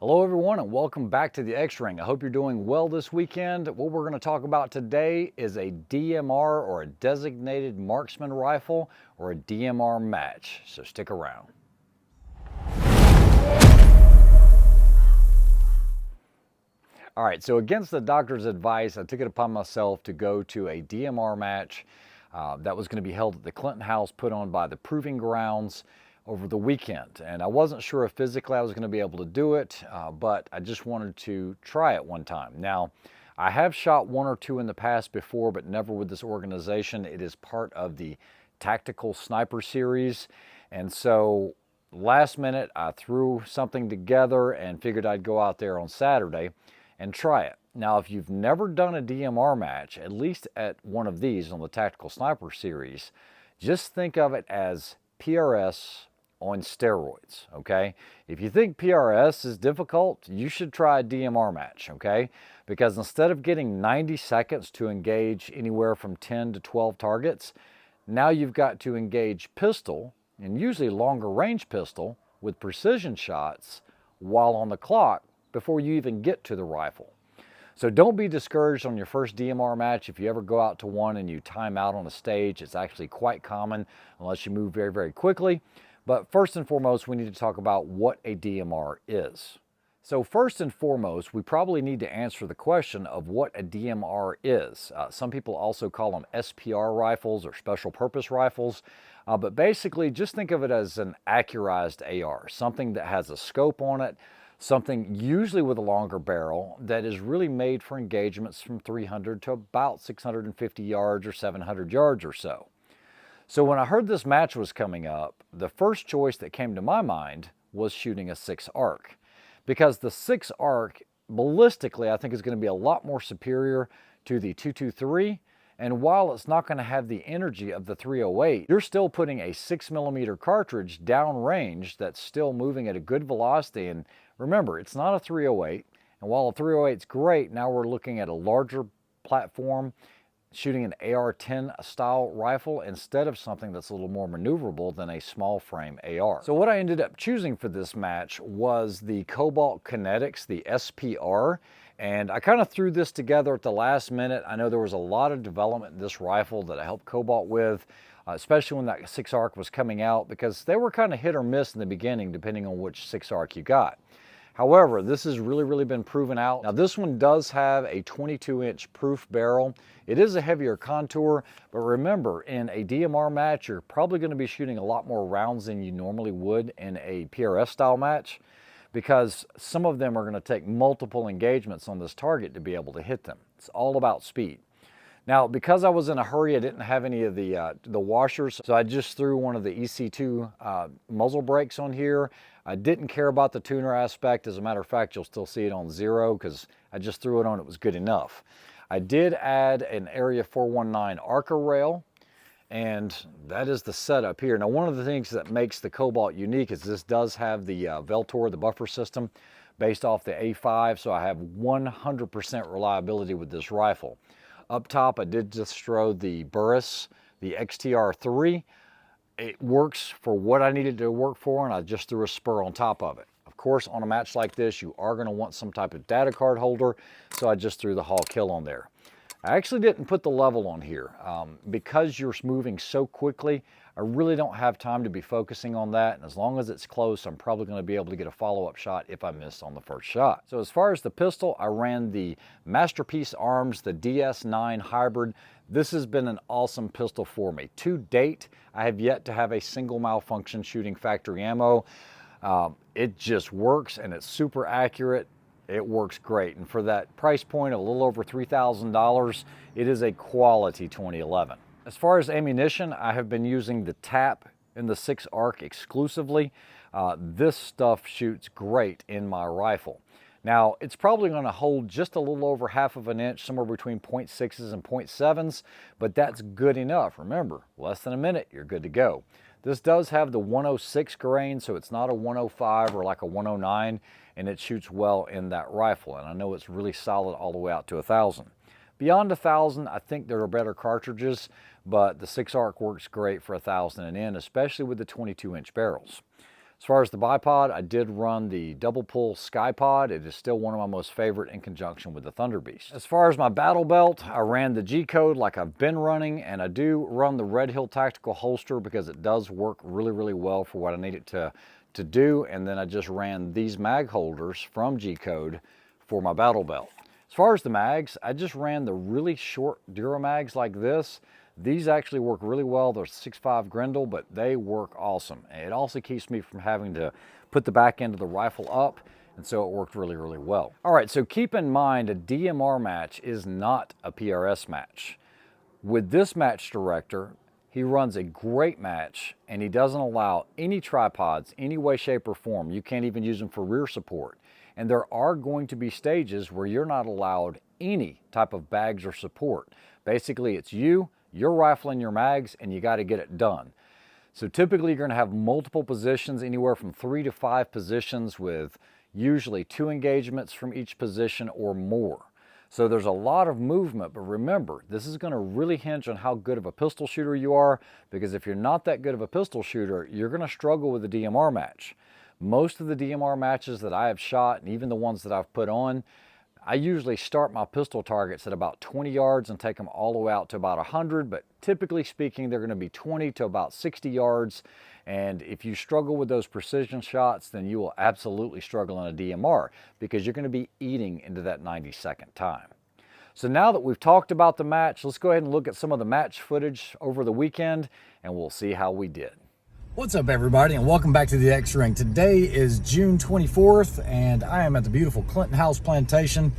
Hello everyone and welcome back to the X-Ring. I hope you're doing well this weekend. What we're going to talk about today is a DMR or a designated marksman rifle or a DMR match, so stick around. All right, so against the doctor's advice, I took it upon myself to go to a DMR match that was going to be held at the Clinton House, put on by the Proving Grounds over the weekend. And I wasn't sure if physically I was going to be able to do it, but I just wanted to try it one time. Now, I have shot one or two in the past before, but never with this organization. It is part of the Tactical Sniper Series. And so last minute, I threw something together and figured I'd go out there on Saturday and try it. Now, if you've never done a DMR match, at least at one of these on the Tactical Sniper Series, just think of it as PRS on steroids, okay? If you think PRS is difficult, you should try a DMR match, okay? Because instead of getting 90 seconds to engage anywhere from 10 to 12 targets, now you've got to engage pistol, and usually longer range pistol, with precision shots while on the clock before you even get to the rifle. So don't be discouraged on your first DMR match. If you ever go out to one and you time out on a stage, it's actually quite common unless you move very, very quickly. But first and foremost, we need to talk about what a DMR is. So first and foremost, we probably need to answer the question of what a DMR is. Some people also call them SPR rifles or special purpose rifles. But basically, just think of it as an accurized AR, something that has a scope on it, something usually with a longer barrel that is really made for engagements from 300 to about 650 yards or 700 yards or so. So when I heard this match was coming up, the first choice that came to my mind was shooting a 6-arc. Because the 6-arc, ballistically, I think is going to be a lot more superior to the 223. And while it's not going to have the energy of the 308, you're still putting a 6mm cartridge downrange that's still moving at a good velocity. And remember, it's not a 308. And while a 308 is great, now we're looking at a larger platform, shooting an AR-10 style rifle instead of something that's a little more maneuverable than a small frame AR. So what I ended up choosing for this match was the Cobalt Kinetics, the SPR. And I kind of threw this together at the last minute. I know there was a lot of development in this rifle that I helped Cobalt with, especially when that 6-arc was coming out, because they were kind of hit or miss in the beginning depending on which 6-arc you got. However, this has really been proven out. Now this one does have a 22-inch proof barrel. It is a heavier contour, but remember, in a DMR match, you're probably going to be shooting a lot more rounds than you normally would in a PRS style match, because some of them are going to take multiple engagements on this target to be able to hit them. It's all about speed. Now, because I was in a hurry, I didn't have any of the washers, so I just threw one of the EC2 muzzle brakes on here. I didn't care about the tuner aspect. As a matter of fact, you'll still see it on 0 because I just threw it on, it was good enough. I did add an Area 419 ARCA rail, and that is the setup here. Now, one of the things that makes the Cobalt unique is this does have the Veltor, the buffer system, based off the A5, so I have 100% reliability with this rifle. Up top, I did just throw the Burris, the XTR3. It works for what I needed to work for, and I just threw a spur on top of it. Of course, on a match like this, you are going to want some type of data card holder, so I just threw the Hall Kill on there. I actually didn't put the level on here. Because you're moving so quickly, I really don't have time to be focusing on that, and as long as it's close, I'm probably going to be able to get a follow-up shot if I miss on the first shot. So as far as the pistol, I ran the Masterpiece Arms, the DS9 Hybrid. This has been an awesome pistol for me. To date, I have yet to have a single malfunction shooting factory ammo. It just works, and it's super accurate. It works great, and for that price point, a little over $3,000, it is a quality 2011. As far as ammunition, I have been using the TAP in the 6-arc exclusively. This stuff shoots great in my rifle. Now, it's probably going to hold just a little over ½ of an inch, somewhere between 0.6s and 0.7s, but that's good enough. Remember, less than a minute, you're good to go. This does have the 106 grain, so it's not a 105 or like a 109, and it shoots well in that rifle. And I know it's really solid all the way out to 1,000. Beyond 1,000, I think there are better cartridges, but the 6-arc works great for 1,000 and in, especially with the 22-inch barrels. As far as the bipod, I did run the double pull Sky Pod. It is still one of my most favorite in conjunction with the Thunder Beast. As far as my battle belt, I ran the G-Code like I've been running, and I do run the Red Hill Tactical holster because it does work really, really well for what I need it to do. And then I just ran these mag holders from G-Code for my battle belt. As far as the mags, I just ran the really short Duramags like this. These actually work really well. They're 6.5 Grendel, but they work awesome. And it also keeps me from having to put the back end of the rifle up, and so it worked really, really well. All right, so keep in mind a DMR match is not a PRS match. With this match director, he runs a great match, and he doesn't allow any tripods, any way, shape, or form. You can't even use them for rear support. And there are going to be stages where you're not allowed any type of bags or support. Basically, it's you, your rifle, and your mags, and you got to get it done. So typically you're going to have multiple positions, anywhere from 3 to 5 positions, with usually 2 engagements from each position or more. So there's a lot of movement, but remember, this is going to really hinge on how good of a pistol shooter you are, because if you're not that good of a pistol shooter, you're going to struggle with a DMR match. Most of the DMR matches that I have shot, and even the ones that I've put on, I usually start my pistol targets at about 20 yards and take them all the way out to about 100, but typically speaking, they're going to be 20 to about 60 yards. And if you struggle with those precision shots, then you will absolutely struggle in a DMR, because you're going to be eating into that 90-second time. So now that we've talked about the match, let's go ahead and look at some of the match footage over the weekend, and we'll see how we did. What's up, everybody, and welcome back to the X-Ring. Today is June 24th, and I am at the beautiful Clinton House Plantation,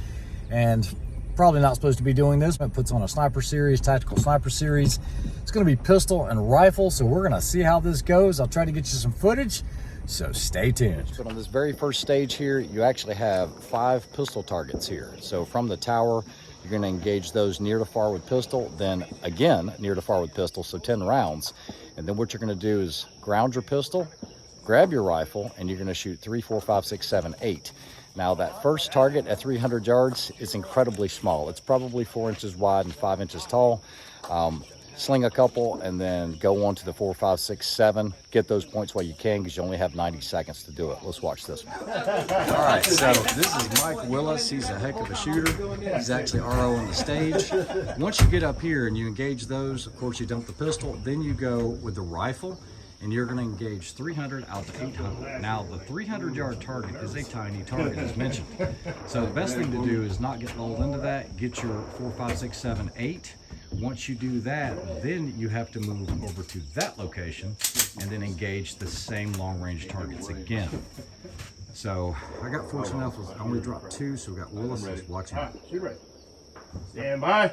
and probably not supposed to be doing this, but it puts on a sniper series, tactical sniper series. It's going to be pistol and rifle, so we're going to see how this goes. I'll try to get you some footage, so stay tuned. But on this very first stage here, you actually have 5 pistol targets here. So from the tower, you're going to engage those near to far with pistol, then again near to far with pistol, so 10 rounds. And then what you're going to do is ground your pistol, grab your rifle, and you're going to shoot 3, 4, 5, 6, 7, 8. Now that first target at 300 yards is incredibly small. It's probably 4 inches wide and 5 inches tall. Sling a couple and then go on to the 4, 5, 6, 7. Get those points while you can, because you only have 90 seconds to do it. Let's watch this one. All right, so this is Mike Willis. He's a heck of a shooter. He's actually RO on the stage. Once you get up here and you engage those, of course you dump the pistol, then you go with the rifle, and you're going to engage 300 out to 800. Now, the 300-yard target is a tiny target, as mentioned. So the best thing to do is not get lulled into that. Get your 4, 5, 6, 7, 8. Once you do that, then you have to move over to that location and then engage the same long-range targets again. So I got fortunate enough, I only dropped 2, so we got Willis watching. Shoot ready. Stand by.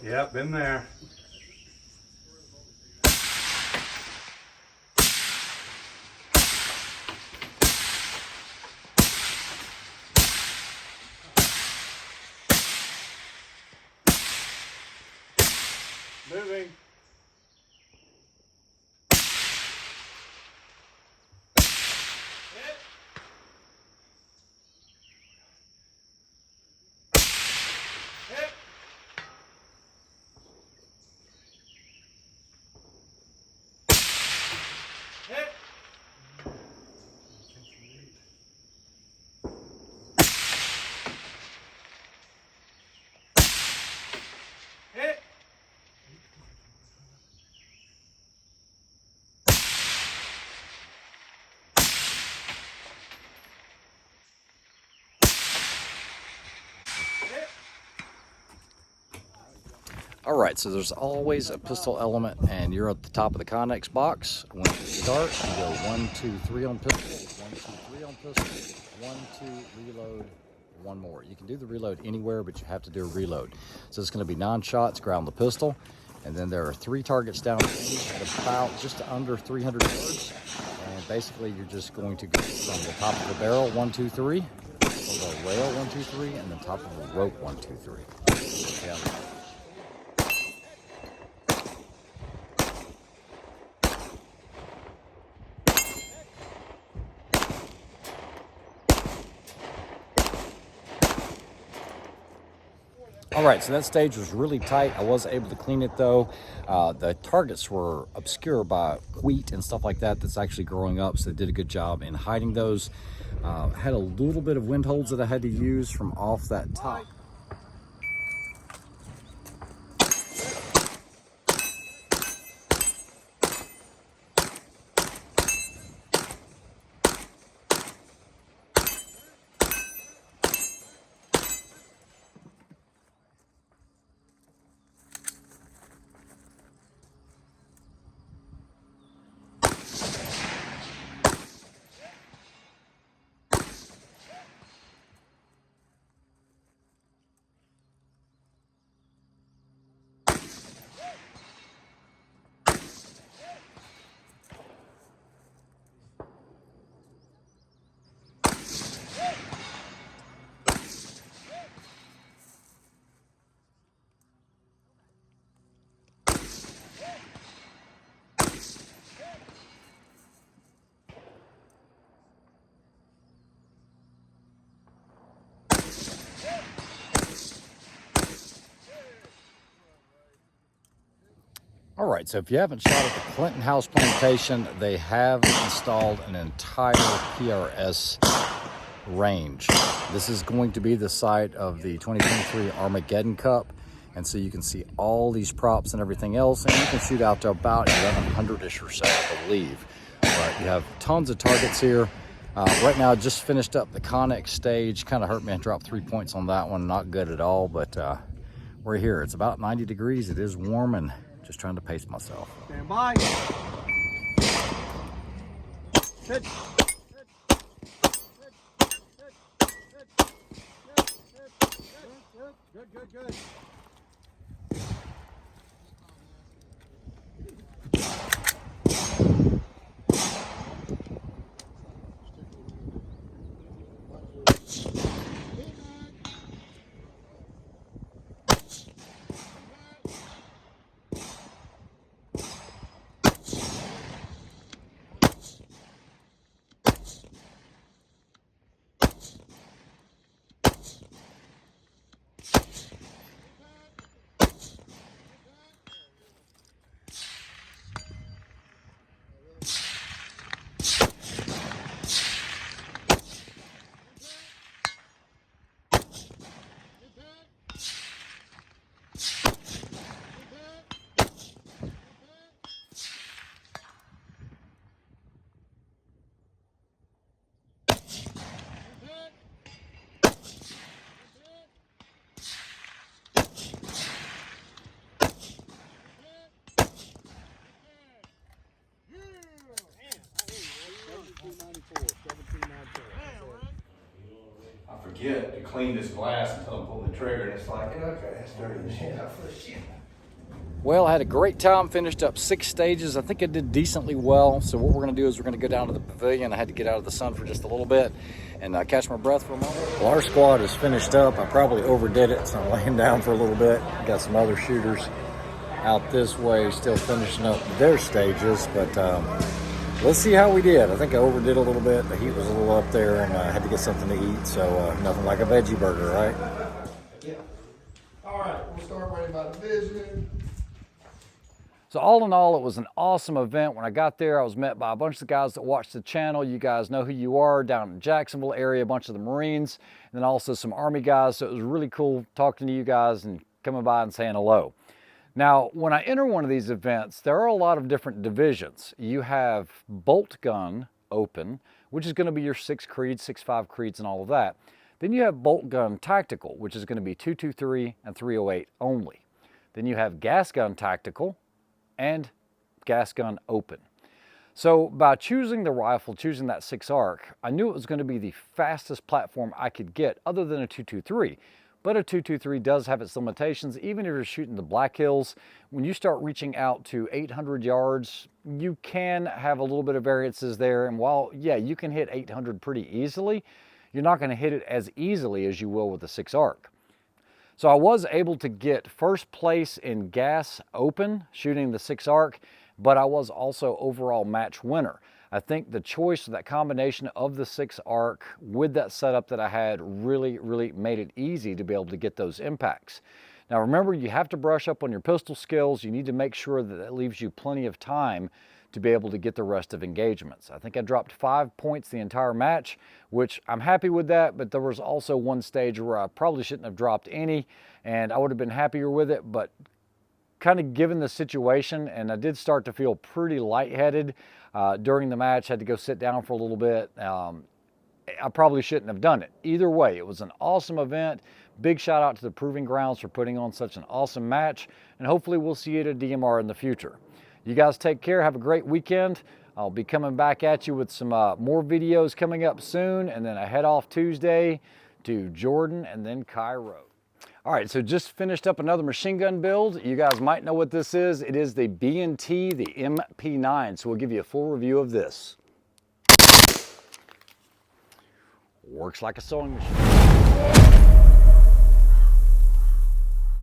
Yep, been there. Moving. Hit. Hit. Hit. Hit. All right, so there's always a pistol element, and you're at the top of the Connex box. When you start, you go 1, 2, 3 on pistol, 1, 2, 3 on pistol, 1, 2, reload, 1 more. You can do the reload anywhere, but you have to do a reload. So it's going to be 9 shots, ground the pistol, and then there are 3 targets down at about just under 300 yards. And basically, you're just going to go from the top of the barrel, 1, 2, 3, over a rail 1, 2, 3, and the top of a rope 1, 2, 3. Yeah. All right, so that stage was really tight. I was able to clean it though. The targets were obscure by wheat and stuff like that that's actually growing up, so they did a good job in hiding those. Had a little bit of wind holds that I had to use from off that top. All right, so if you haven't shot at the Clinton House Plantation, they have installed an entire PRS range. This is going to be the site of the 2023 Armageddon Cup, and so you can see all these props and everything else, and you can shoot out to about 1,100-ish or so, I believe. But you have tons of targets here. Right now, I just finished up the Connex stage. Kind of hurt me. I dropped 3 points on that one. Not good at all, but we're here. It's about 90 degrees. It is warm, and just trying to pace myself. Stand by. Good. Good. I forget to clean this glass until I pull the trigger, and it's like, okay, that's dirty as shit. Well, I had a great time, finished up 6 stages. I think I did decently well. So what we're gonna do is we're gonna go down to the pavilion. I had to get out of the sun for just a little bit and catch my breath for a moment. Well, our squad is finished up. I probably overdid it, so I'm laying down for a little bit. Got some other shooters out this way still finishing up their stages, but let's see how we did. I think I overdid a little bit. The heat was a little up there, and I had to get something to eat, so nothing like a veggie burger, right? Yeah. All right, we'll start worrying about division. So all in all, it was an awesome event. When I got there, I was met by a bunch of the guys that watch the channel. You guys know who you are down in Jacksonville area, a bunch of the Marines, and then also some Army guys. So it was really cool talking to you guys and coming by and saying hello. Now, when I enter one of these events, there are a lot of different divisions. You have bolt gun open, which is going to be your 6 creeds, 6.5 creeds, and all of that. Then you have bolt gun tactical, which is going to be 223 and 308 only. Then you have gas gun tactical and gas gun open. So by choosing the rifle, choosing that 6 arc, I knew it was going to be the fastest platform I could get other than a 223. But a 223 does have its limitations. Even if you're shooting the Black Hills, when you start reaching out to 800 yards, you can have a little bit of variances there. And while, yeah, you can hit 800 pretty easily, you're not going to hit it as easily as you will with the 6 arc. So I was able to get first place in gas open shooting the 6 arc, but I was also overall match winner. I think the choice, that combination of the 6 arc with that setup that I had really made it easy to be able to get those impacts. Now remember, you have to brush up on your pistol skills. You need to make sure that that leaves you plenty of time to be able to get the rest of engagements. I think I dropped 5 points the entire match, which I'm happy with that, but there was also one stage where I probably shouldn't have dropped any, and I would have been happier with it, but kind of given the situation, and I did start to feel pretty lightheaded during the match, had to go sit down for a little bit. I probably shouldn't have done it. Either way, it was an awesome event. Big shout out to the Proving Grounds for putting on such an awesome match, and hopefully we'll see you at a DMR in the future. You guys take care, have a great weekend. I'll be coming back at you with some more videos coming up soon, and then I head off Tuesday to Jordan and then Cairo. All right, so just finished up another machine gun build. You guys might know what this is. It is the B&T, the MP9, so we'll give you a full review of this. Works like a sewing machine.